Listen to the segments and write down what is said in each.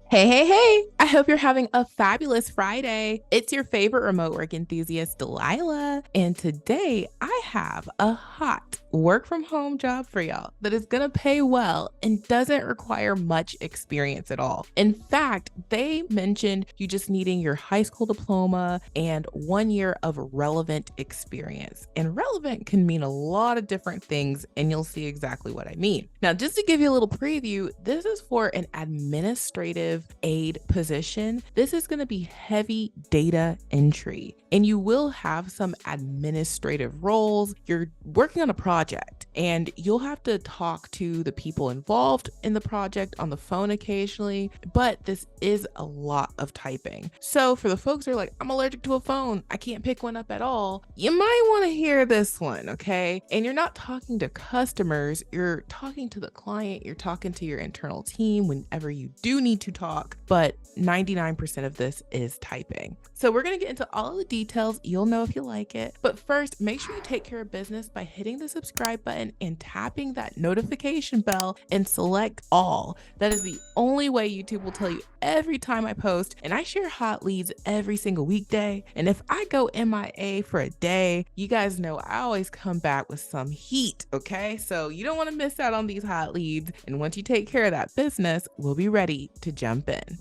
Hey, hey, hey! I hope you're having a fabulous Friday. It's your favorite remote work enthusiast, Delilah. And today I have a hot work from home job for y'all that is gonna pay well and doesn't require much experience at all. In fact, they mentioned you just needing your high school diploma and 1 year of relevant experience. And relevant can mean a lot of different things, and you'll see exactly what I mean. Now, just to give you a little preview, this is for an administrative aide position. This is going to be heavy data entry, and you will have some administrative roles. You're working on a project, and you'll have to talk to the people involved in the project on the phone occasionally, but this is a lot of typing. So for the folks who are like, I'm allergic to a phone, I can't pick one up at all, you might want to hear this one, okay? And you're not talking to customers, you're talking to the client, you're talking to your internal team whenever you do need to talk, but 99% of this is typing. So we're gonna get into all of the details. You'll know if you like it. But first, make sure you take care of business by hitting the subscribe button and tapping that notification bell and select all. That is the only way YouTube will tell you every time I post, and I share hot leads every single weekday. And if I go MIA for a day, you guys know I always come back with some heat, okay? So you don't wanna miss out on these hot leads. And once you take care of that business, we'll be ready to jump in.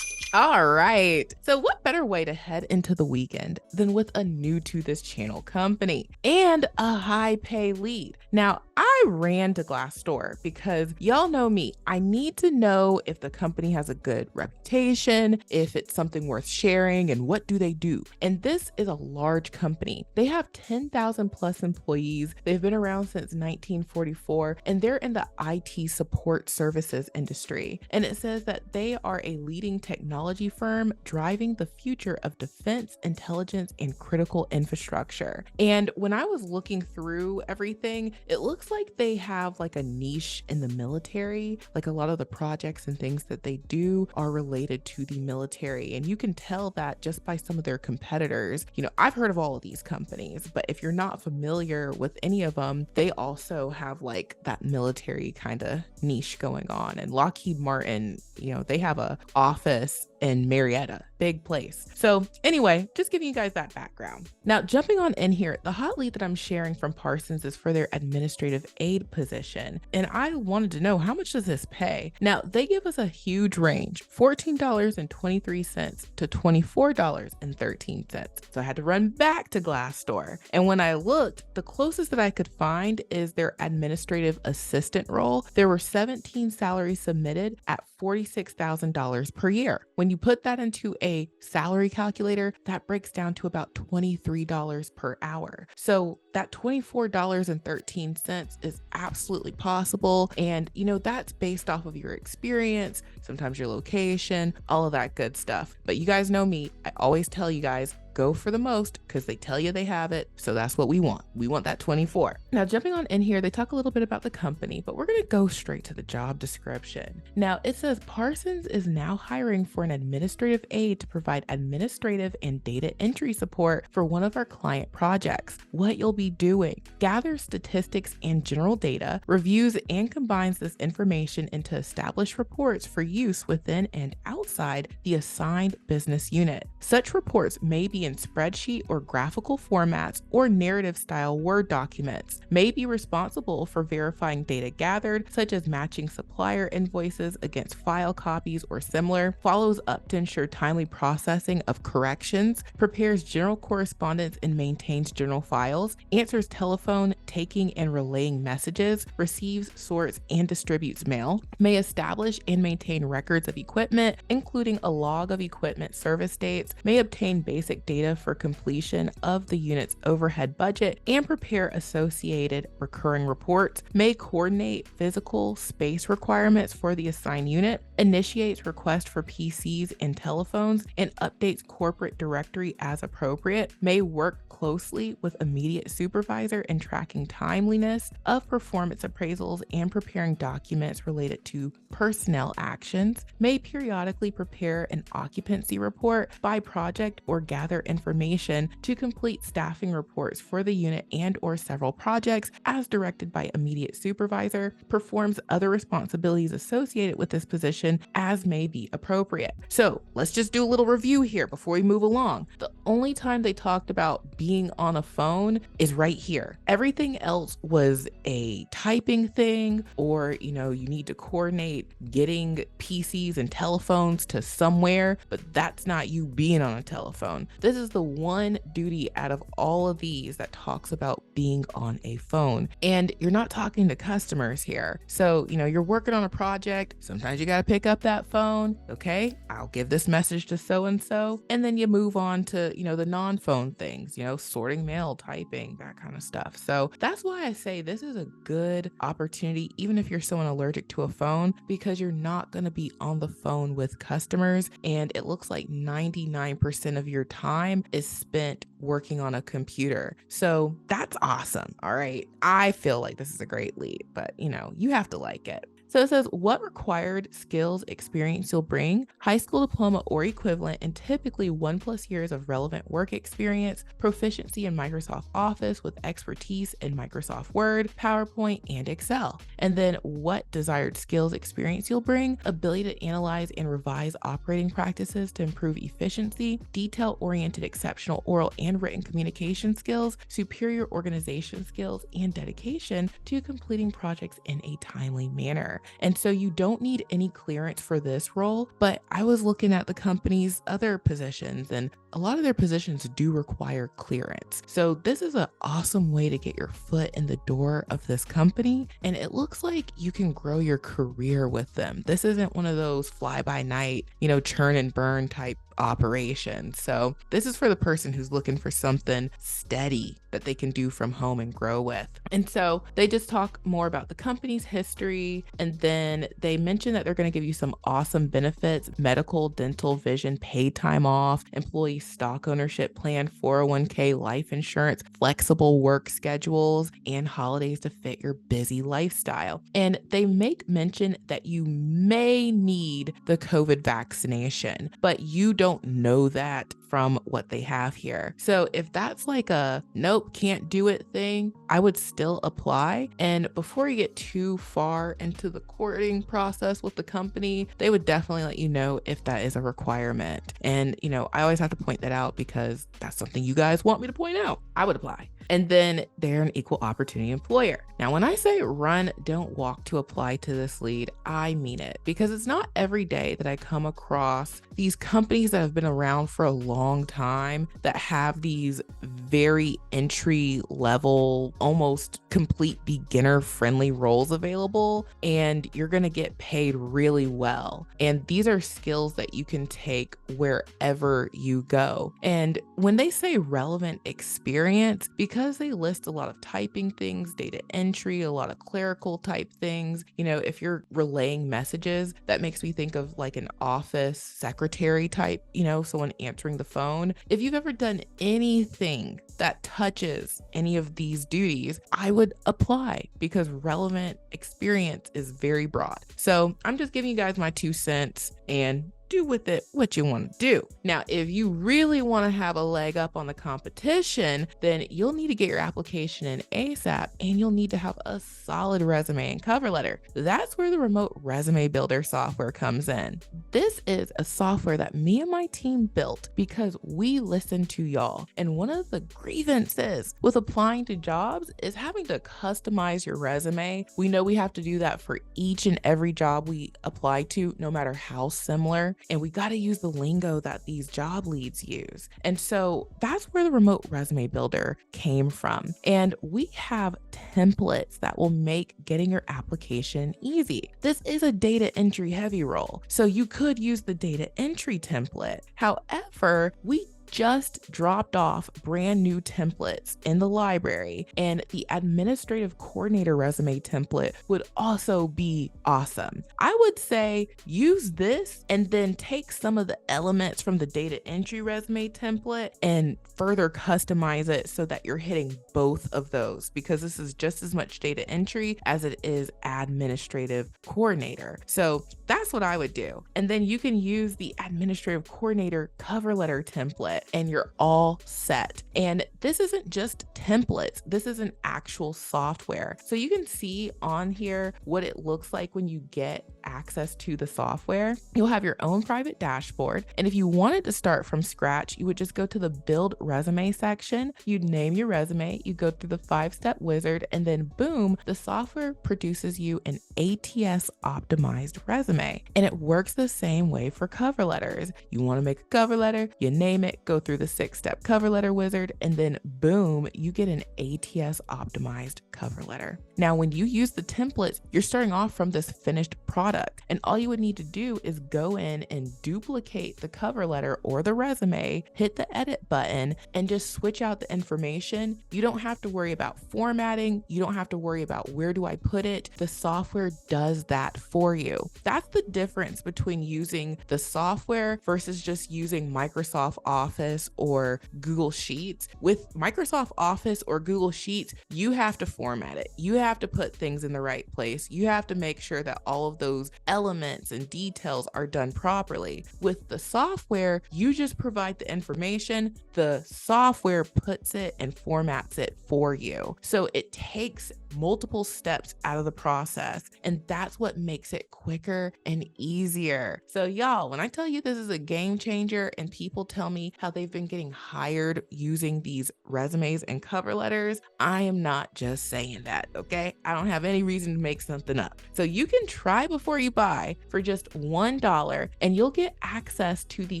All right. So what better way to head into the weekend than with a new to this channel company and a high pay lead? Now, I ran to Glassdoor because y'all know me. I need to know if the company has a good reputation, if it's something worth sharing, and what do they do? And this is a large company. They have 10,000 plus employees. They've been around since 1944, and they're in the IT support services industry. And it says that they are a leading technology firm driving the future of defense, intelligence, and critical infrastructure. And when I was looking through everything, it looks like they have like a niche in the military. Like a lot of the projects and things that they do are related to the military. And you can tell that just by some of their competitors. You know, I've heard of all of these companies, but if you're not familiar with any of them, they also have like that military kind of niche going on. And Lockheed Martin, you know, they have a office in Marietta, big place. So anyway, just giving you guys that background. Now, jumping on in here, the hot lead that I'm sharing from Parsons is for their administrative aide position. And I wanted to know, how much does this pay? Now, they give us a huge range, $14.23 to $24.13. So I had to run back to Glassdoor. And when I looked, the closest that I could find is their administrative assistant role. There were 17 salaries submitted at $46,000 per year. When you put that into a salary calculator, that breaks down to about $23 per hour. So that $24.13 is absolutely possible. And you know, that's based off of your experience, sometimes your location, all of that good stuff. But you guys know me, I always tell you guys, go for the most because they tell you they have it. So that's what we want. We want that 24. Now, jumping on in here, they talk a little bit about the company, but we're going to go straight to the job description. Now, it says Parsons is now hiring for an administrative aide to provide administrative and data entry support for one of our client projects. What you'll be doing: gather statistics and general data, reviews and combines this information into established reports for use within and outside the assigned business unit. Such reports may be in spreadsheet or graphical formats or narrative style Word documents, may be responsible for verifying data gathered, such as matching supplier invoices against file copies or similar, follows up to ensure timely processing of corrections, prepares general correspondence and maintains general files, answers telephone, taking and relaying messages, receives, sorts, and distributes mail, may establish and maintain records of equipment, including a log of equipment service dates, may obtain basic data for completion of the unit's overhead budget, and prepare associated recurring reports, may coordinate physical space requirements for the assigned unit, initiates requests for PCs and telephones, and updates corporate directory as appropriate, may work closely with immediate supervisor in tracking timeliness of performance appraisals and preparing documents related to personnel actions, may periodically prepare an occupancy report by project or gather information to complete staffing reports for the unit and or several projects as directed by immediate supervisor, performs other responsibilities associated with this position as may be appropriate. So let's just do a little review here before we move along. The only time they talked about being on a phone is right here. Everything else was a typing thing, or you need to coordinate getting PCs and telephones to somewhere, but that's not you being on a telephone. This is the one duty out of all of these that talks about being on a phone. And you're not talking to customers here. So, you're working on a project. Sometimes you got to pick up that phone. Okay, I'll give this message to so-and-so. And then you move on to, the non-phone things, sorting mail, typing, that kind of stuff. So that's why I say this is a good opportunity, even if you're someone allergic to a phone, because you're not going to be on the phone with customers. And it looks like 99% of your time is spent working on a computer. So that's awesome. All right. I feel like this is a great lead, but you have to like it. So it says what required skills, experience you'll bring: high school diploma or equivalent, and typically 1+ years of relevant work experience, proficiency in Microsoft Office with expertise in Microsoft Word, PowerPoint, and Excel. And then what desired skills, experience you'll bring: ability to analyze and revise operating practices to improve efficiency, detail-oriented exceptional oral and written communication skills, superior organization skills, and dedication to completing projects in a timely manner. And so you don't need any clearance for this role, but I was looking at the company's other positions, and a lot of their positions do require clearance. So this is an awesome way to get your foot in the door of this company, and it looks like you can grow your career with them. This isn't one of those fly-by-night, churn and burn type operation. So this is for the person who's looking for something steady that they can do from home and grow with. And so they just talk more about the company's history, and then they mention that they're going to give you some awesome benefits: medical, dental, vision, paid time off, employee stock ownership plan, 401k, life insurance, flexible work schedules, and holidays to fit your busy lifestyle. And they make mention that you may need the COVID vaccination, but you don't know that from what they have here. So if that's like a nope, can't do it thing, I would still apply. And before you get too far into the courting process with the company, they would definitely let you know if that is a requirement. And, I always have to point that out because that's something you guys want me to point out. I would apply. And then they're an equal opportunity employer. Now, when I say run, don't walk to apply to this lead, I mean it, because it's not every day that I come across these companies that have been around for a long time that have these very entry level, almost complete beginner friendly roles available, and you're going to get paid really well. And these are skills that you can take wherever you go. And when they say relevant experience, because they list a lot of typing things, data entry, a lot of clerical type things, if you're relaying messages, that makes me think of like an office secretary type, someone answering the phone. If you've ever done anything that touches any of these duties, I would apply, because relevant experience is very broad. So I'm just giving you guys my 2 cents, and do with it what you want to do. Now, if you really want to have a leg up on the competition, then you'll need to get your application in ASAP, and you'll need to have a solid resume and cover letter. That's where the remote resume builder software comes in. This is a software that me and my team built because we listen to y'all. And one of the grievances with applying to jobs is having to customize your resume. We know we have to do that for each and every job we apply to, no matter how similar. And we got to use the lingo that these job leads use. And so that's where the remote resume builder came from. And we have templates that will make getting your application easy. This is a data entry heavy role, so you could use the data entry template. However, we just dropped off brand new templates in the library, and the administrative coordinator resume template would also be awesome. I would say use this and then take some of the elements from the data entry resume template and further customize it so that you're hitting both of those, because this is just as much data entry as it is administrative coordinator. So that's what I would do. And then you can use the administrative coordinator cover letter template template and you're all set. And this isn't just templates, this is an actual software. So you can see on here what it looks like when you get access to the software. You'll have your own private dashboard. And if you wanted to start from scratch, you would just go to the build resume section. You'd name your resume, you go through the 5-step wizard, and then boom, the software produces you an ATS optimized resume. And it works the same way for cover letters. You want to make a cover letter, you name it, go through the 6-step cover letter wizard, and then boom, you get an ATS optimized cover letter. Now, when you use the templates, you're starting off from this finished product, and all you would need to do is go in and duplicate the cover letter or the resume, hit the edit button, and just switch out the information. You don't have to worry about formatting. You don't have to worry about where do I put it. The software does that for you. That's the difference between using the software versus just using Microsoft Office or Google Sheets. With Microsoft Office or Google Sheets, you have to format it. You have to put things in the right place. You have to make sure that all of those elements and details are done properly. With the software, you just provide the information, the software puts it and formats it for you. So it takes multiple steps out of the process, and that's what makes it quicker and easier. So y'all, when I tell you this is a game changer and people tell me how they've been getting hired using these resumes and cover letters, I am not just saying that, okay? I don't have any reason to make something up. So you can try before you buy for just $1, and you'll get access to the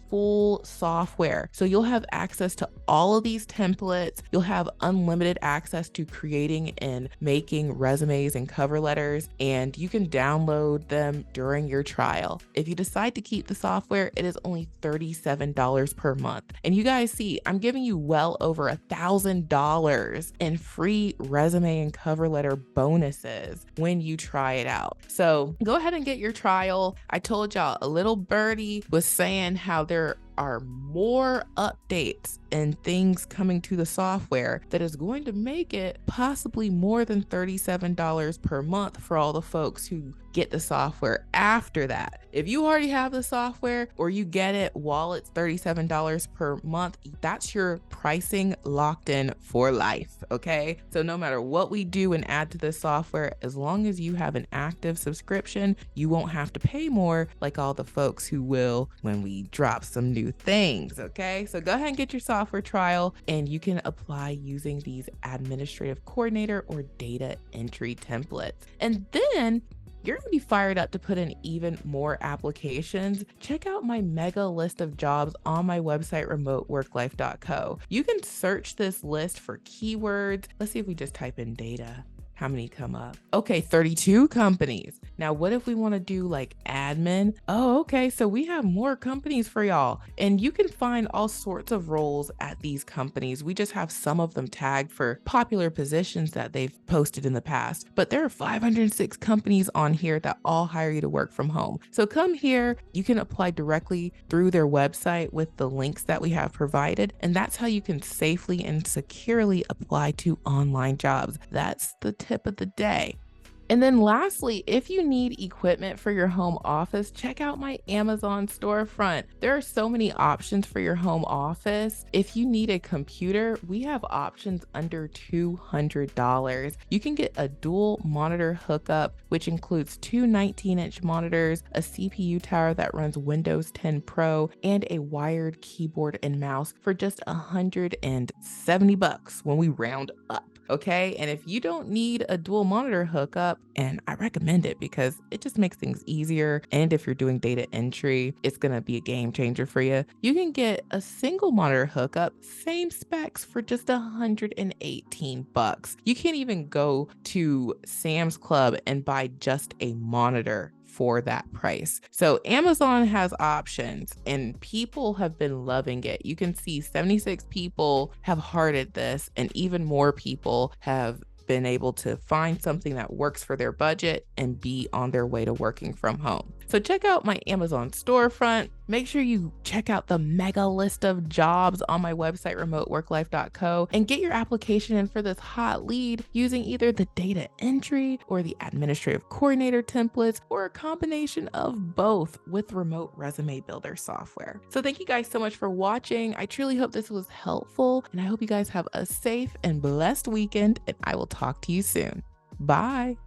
full software. So you'll have access to all of these templates. You'll have unlimited access to creating and making resumes and cover letters, and you can download them during your trial. If you decide to keep the software, it is only $37 per month. And you guys see, I'm giving you well over $1,000 in free resume and cover letter bonuses when you try it out. So go ahead and get your trial. I told y'all a little birdie was saying how there are more updates and things coming to the software that is going to make it possibly more than $37 per month for all the folks who get the software after that. If you already have the software or you get it while it's $37 per month, that's your pricing locked in for life, okay? So no matter what we do and add to this software, as long as you have an active subscription, you won't have to pay more like all the folks who will when we drop some new things, okay? So go ahead and get your software trial, and you can apply using these administrative coordinator or data entry templates. And then you're gonna be fired up to put in even more applications. Check out my mega list of jobs on my website, remoteworklife.co. You can search this list for keywords. Let's see if we just type in data. How many come up? Okay, 32 companies. Now, what if we want to do like admin? Oh, okay, so we have more companies for y'all. And you can find all sorts of roles at these companies. We just have some of them tagged for popular positions that they've posted in the past. But there are 506 companies on here that all hire you to work from home. So come here, you can apply directly through their website with the links that we have provided. And that's how you can safely and securely apply to online jobs. That's the tip of the day. And then lastly, if you need equipment for your home office, check out my Amazon storefront. There are so many options for your home office. If you need a computer, we have options under $200. You can get a dual monitor hookup, which includes two 19-inch monitors, a CPU tower that runs Windows 10 Pro, and a wired keyboard and mouse for just $170 when we round up. Okay, and if you don't need a dual monitor hookup, and I recommend it because it just makes things easier, and if you're doing data entry, it's gonna be a game changer for you. You can get a single monitor hookup, same specs for just $118. You can't even go to Sam's Club and buy just a monitor for that price. So Amazon has options and people have been loving it. You can see 76 people have hearted this, and even more people have been able to find something that works for their budget and be on their way to working from home. So check out my Amazon storefront. Make sure you check out the mega list of jobs on my website, remoteworklife.co, and get your application in for this hot lead using either the data entry or the administrative coordinator templates, or a combination of both with Remote Resume Builder software. So thank you guys so much for watching. I truly hope this was helpful, and I hope you guys have a safe and blessed weekend, and I will talk to you soon. Bye.